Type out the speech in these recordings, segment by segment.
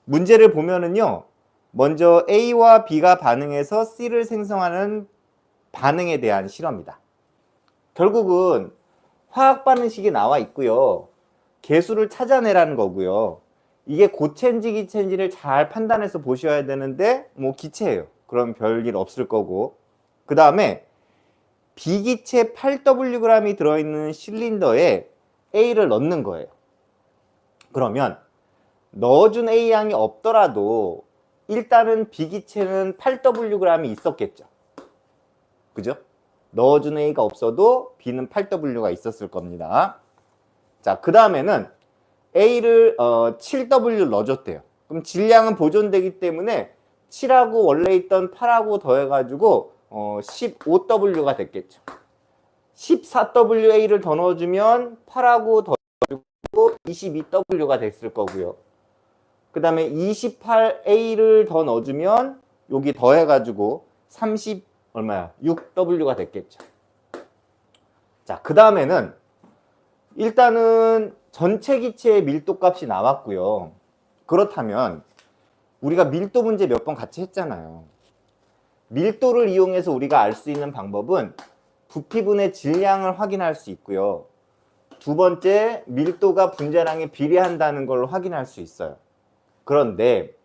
문제를 보면은요. 먼저 A와 B가 반응해서 C를 생성하는 반응에 대한 실험이다. 결국은 화학 반응식이 나와 있고요. 개수를 찾아내라는 거고요. 이게 고체인지 기체인지를 잘 판단해서 보셔야 되는데 뭐 기체예요. 그럼 별일 없을 거고. 그 다음에 B기체 8Wg이 들어있는 실린더에 A를 넣는 거예요. 그러면 넣어준 A양이 없더라도 일단은 B기체는 8Wg이 있었겠죠. 그죠? 넣어준 A가 없어도 B는 8W가 있었을 겁니다. 자, 그 다음에는 A를 7W 넣어줬대요. 그럼 질량은 보존되기 때문에 7하고 원래 있던 8하고 더해가지고 15W가 됐겠죠. 14WA를 더 넣어주면 8하고 더해가지고 22W가 됐을 거고요. 그 다음에 28A를 더 넣어주면 여기 더해가지고 6W가 됐겠죠. 자, 그 다음에는 일단은 전체 기체의 밀도 값이 나왔고요. 그렇다면 우리가 밀도 문제 몇 번 같이 했잖아요. 밀도를 이용해서 우리가 알 수 있는 방법은 부피분의 질량을 확인할 수 있고요. 두 번째, 밀도가 분자량에 비례한다는 걸 확인할 수 있어요. 그런데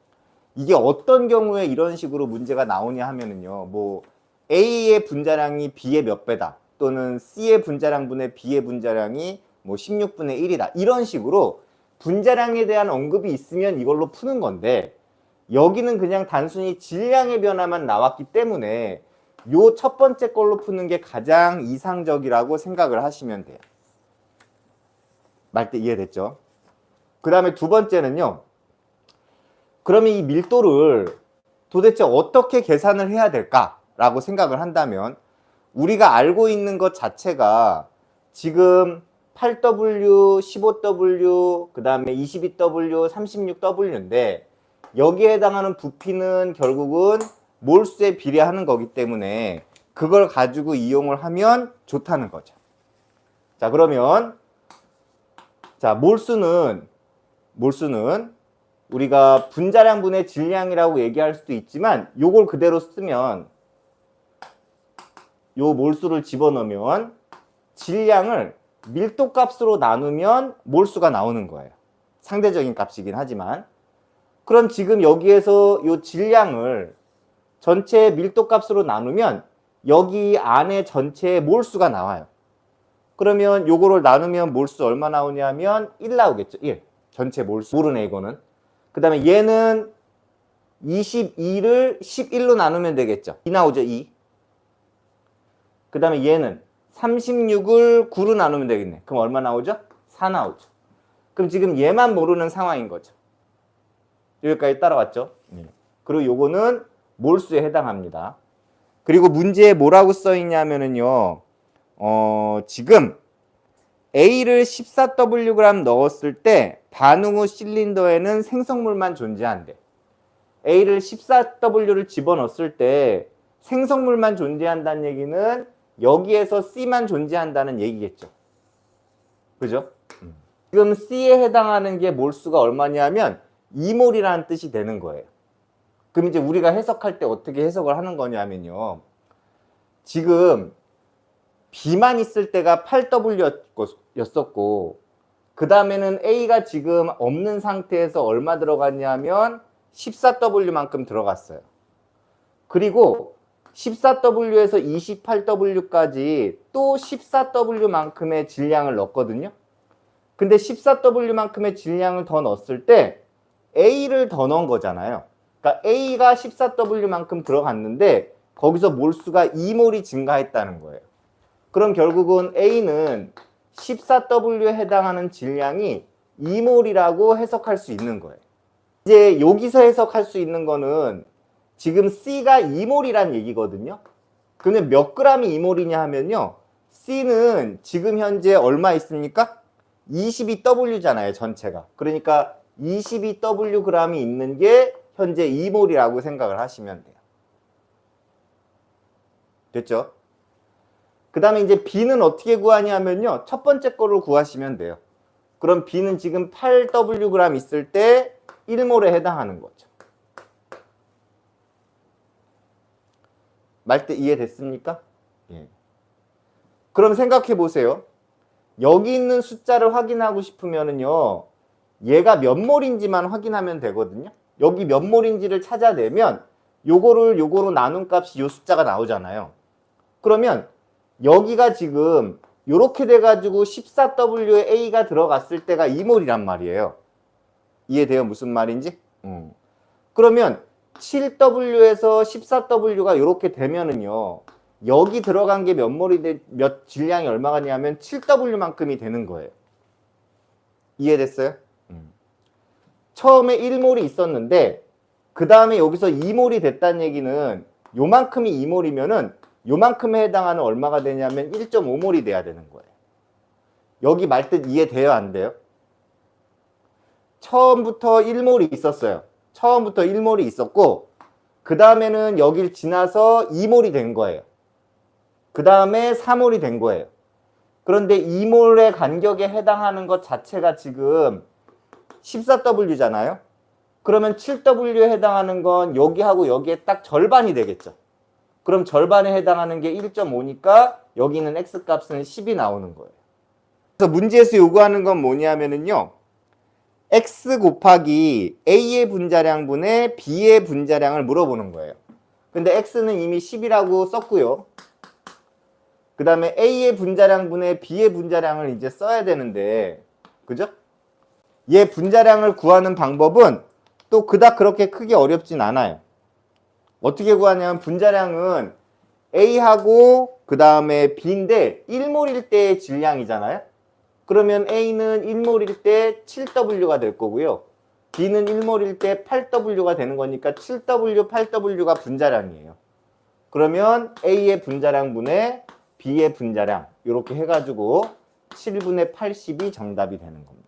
이게 어떤 경우에 이런 식으로 문제가 나오냐 하면은요. 뭐 A의 분자량이 B의 몇 배다. 또는 C의 분자량분의 B의 분자량이 뭐 16분의 1이다. 이런 식으로 분자량에 대한 언급이 있으면 이걸로 푸는 건데 여기는 그냥 단순히 질량의 변화만 나왔기 때문에 요 첫 번째 걸로 푸는 게 가장 이상적이라고 생각을 하시면 돼요. 말때 이해됐죠? 그 다음에 두 번째는요. 그러면 이 밀도를 도대체 어떻게 계산을 해야 될까라고 생각을 한다면 우리가 알고 있는 것 자체가 지금 8W, 15W, 그 다음에 22W, 36W인데 여기에 해당하는 부피는 결국은 몰수에 비례하는 거기 때문에 그걸 가지고 이용을 하면 좋다는 거죠. 자, 그러면 자, 몰수는 우리가 분자량분의 질량이라고 얘기할 수도 있지만 요걸 그대로 쓰면 요 몰수를 집어넣으면 질량을 밀도 값으로 나누면 몰수가 나오는 거예요. 상대적인 값이긴 하지만. 그럼 지금 여기에서 요 질량을 전체 밀도 값으로 나누면 여기 안에 전체의 몰수가 나와요. 그러면 요거를 나누면 몰수 얼마 나오냐면 1 나오겠죠. 1. 전체 몰수. 모르네 이거는. 그 다음에 얘는 22를 11로 나누면 되겠죠. 2 나오죠. 2. 그 다음에 얘는 36을 9로 나누면 되겠네. 그럼 얼마 나오죠? 4 나오죠. 그럼 지금 얘만 모르는 상황인 거죠. 여기까지 따라왔죠? 그리고 요거는 몰수에 해당합니다. 그리고 문제에 뭐라고 써있냐면은요. 지금 A를 14Wg 넣었을 때 반응 후 실린더에는 생성물만 존재한대. A를 14W를 집어넣었을 때 생성물만 존재한다는 얘기는 여기에서 C만 존재한다는 얘기겠죠. 그죠? 지금 C에 해당하는 게 몰수가 얼마냐면 2몰이라는 뜻이 되는 거예요. 그럼 이제 우리가 해석할 때 어떻게 해석을 하는 거냐면요. 지금 B만 있을 때가 8W였었고 그 다음에는 A가 지금 없는 상태에서 얼마 들어갔냐면 14W만큼 들어갔어요. 그리고 14W에서 28W까지 또 14W만큼의 질량을 넣었거든요. 근데 14W만큼의 질량을 더 넣었을 때 A를 더 넣은 거잖아요. 그러니까 A가 14W만큼 들어갔는데 거기서 몰수가 2몰이 증가했다는 거예요. 그럼 결국은 A는 14W에 해당하는 질량이 2몰이라고 해석할 수 있는 거예요. 이제 여기서 해석할 수 있는 거는 지금 C가 2몰이란 얘기거든요. 근데 몇 g이 2몰이냐 하면요. C는 지금 현재 얼마 있습니까? 22W잖아요, 전체가. 그러니까 22W g이 있는 게 현재 2몰이라고 생각을 하시면 돼요. 됐죠? 그 다음에 이제 B는 어떻게 구하냐면요. 첫 번째 거를 구하시면 돼요. 그럼 B는 지금 8Wg 있을 때 1몰에 해당하는 거죠. 말뜻 이해됐습니까? 예. 그럼 생각해 보세요. 여기 있는 숫자를 확인하고 싶으면은요, 얘가 몇 몰인지만 확인하면 되거든요. 여기 몇 몰인지를 찾아내면 요거로 나눈 값이 요 숫자가 나오잖아요. 그러면 여기가 지금 요렇게 돼가지고 14W에 A가 들어갔을 때가 2몰이란 말이에요. 이해돼요? 무슨 말인지? 그러면 7W에서 14W가 요렇게 되면은요, 여기 들어간 게 몇 몰이 몇 질량이 얼마가 냐면 7W만큼이 되는 거예요. 이해됐어요? 처음에 1몰이 있었는데 그 다음에 여기서 2몰이 됐다는 얘기는 요만큼이 2몰이면은 요만큼에 해당하는 얼마가 되냐면 1.5몰이 돼야 되는 거예요. 여기 말뜻 이해돼요? 안 돼요? 처음부터 1몰이 있었어요. 처음부터 1몰이 있었고 그 다음에는 여길 지나서 2몰이 된 거예요. 그 다음에 3몰이 된 거예요. 그런데 2몰의 간격에 해당하는 것 자체가 지금 14W잖아요. 그러면 7W에 해당하는 건 여기하고 여기에 딱 절반이 되겠죠. 그럼 절반에 해당하는 게 1.5니까 여기 있는 X값은 10이 나오는 거예요. 그래서 문제에서 요구하는 건 뭐냐면요. X 곱하기 A의 분자량분의 B의 분자량을 물어보는 거예요. 근데 X는 이미 10이라고 썼고요. 그 다음에 A의 분자량분의 B의 분자량을 이제 써야 되는데, 그죠? 얘 분자량을 구하는 방법은 또 그닥 그렇게 크게 어렵진 않아요. 어떻게 구하냐면 분자량은 A하고 그 다음에 B인데 1몰일 때의 질량이잖아요. 그러면 A는 1몰일 때 7W가 될 거고요. B는 1몰일 때 8W가 되는 거니까 7W, 8W가 분자량이에요. 그러면 A의 분자량분의 B의 분자량 이렇게 해가지고 7분의 80이 정답이 되는 겁니다.